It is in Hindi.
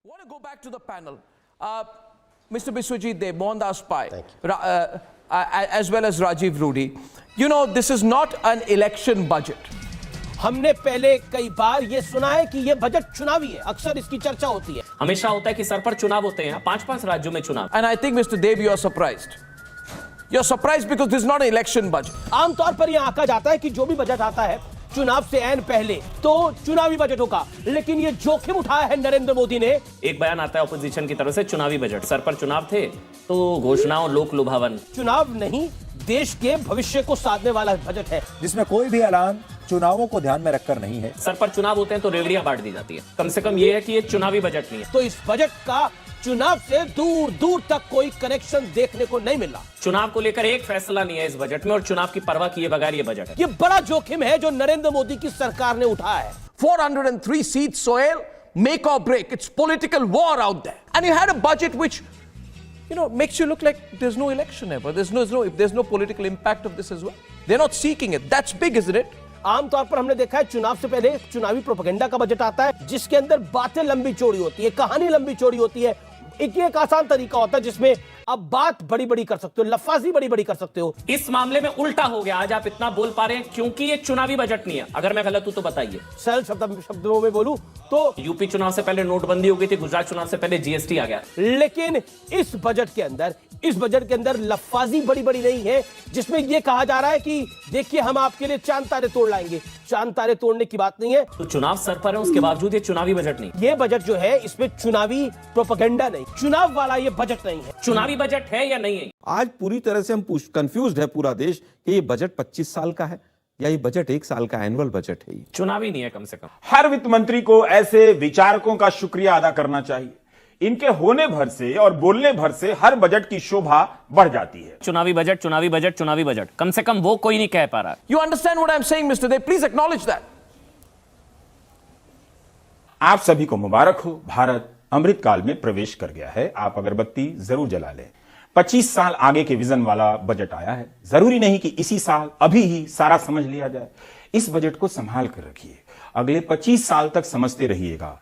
I want to go back to the panel. Mr. Biswajit Dev, Mohandas Pai, as well as Rajiv Rudi. You know, this is not an election budget. हमने पहले कई बार ये सुना है कि ये बजट चुनावी है, अक्सर इसकी चर्चा होती है। हमेशा होता है कि सर पर चुनाव होते हैं, 5-5 राज्यों में चुनाव। And I think, Mr. Dev, you are surprised. You're surprised because this is not an election budget. आमतौर पर यह आंका जाता है कि जो भी बजट आता है चुनाव से ऐन पहले तो चुनावी बजट होगा, लेकिन ये जोखिम उठाया है नरेंद्र मोदी ने। एक बयान आता है ऑपोजिशन की तरफ से, चुनावी बजट, सर पर चुनाव थे तो घोषणाओं लोक लुभावन। चुनाव नहीं, देश के भविष्य को साधने वाला बजट है जिसमें कोई भी ऐलान चुनावों को ध्यान में रखकर नहीं है। सर पर चुनाव होते हैं तो रेवड़ियां बांट दी जाती है। कम से कम ये है कि ये चुनावी बजट नहीं है। तो इस बजट का चुनाव से दूर दूर तक कोई कनेक्शन देखने को नहीं मिल रहा। चुनाव को लेकर एक फैसला नहीं है इस बजट में और चुनाव की परवाह किए बगैर ये बजट है। ये बड़ा जोखिम है जो नरेंद्र मोदी की सरकार ने उठाया है। 403 seats, Sohail, make or break. It's political war out there. And you had a budget which, you know, makes you look like there's no election ever. There's no political impact of this as well. They're not seeking it. That's big, isn't it? आमतौर पर हमने देखा है चुनाव से पहले चुनावी प्रोपेगेंडा का बजट आता है जिसके अंदर बातें लंबी चौड़ी होती है, कहानी लंबी चौड़ी होती है। एक आसान तरीका होता है जिसमें अब बात बड़ी बड़ी कर सकते हो, लफ्ज़ी बड़ी बड़ी कर सकते हो। इस मामले में उल्टा हो गया, आज आप इतना बोल पा रहे हैं क्योंकि ये चुनावी बजट नहीं है। अगर मैं गलत हूं तो बताइए। सरल शब्दों में बोलूं तो यूपी चुनाव से पहले नोटबंदी हो गई थी, गुजरात चुनाव से पहले जीएसटी आ गया। लेकिन इस बजट के अंदर लफ्ज़ी बड़ी बड़ी नहीं है जिसमें यह कहा जा रहा है कि देखिए हम आपके लिए चांद तारे तोड़ लाएंगे। चांद तारे तोड़ने की बात नहीं है। तो चुनाव सर पर है, उसके बावजूद ये चुनावी बजट नहीं। ये बजट जो है इसमें चुनावी प्रोपेगेंडा नहीं, चुनाव वाला ये बजट नहीं है। चुनावी बजट है या नहीं है? आज पूरी तरह से हम कंफ्यूज्ड है पूरा देश कि ये बजट 25 साल का है या ये बजट 1 साल का एनुअल बजट है। चुनावी नहीं है कम से कम। हर वित्त मंत्री को ऐसे विचारकों का शुक्रिया अदा करना चाहिए। इनके होने भर से और बोलने भर से हर बजट की शोभा बढ़ जाती है। चुनावी बजट, चुनावी बजट, चुनावी बजट, कम से कम वो कोई नहीं कह पा रहा। You understand what I'm saying, Mr. Dev? Please acknowledge that. आप सभी को मुबारक हो, भारत अमृत काल में प्रवेश कर गया है। आप अगरबत्ती जरूर जला लें। 25 साल आगे के विजन वाला बजट आया है। जरूरी नहीं कि इसी साल अभी ही सारा समझ लिया जाए। इस बजट को संभाल कर रखिए, अगले 25 साल तक समझते रहिएगा।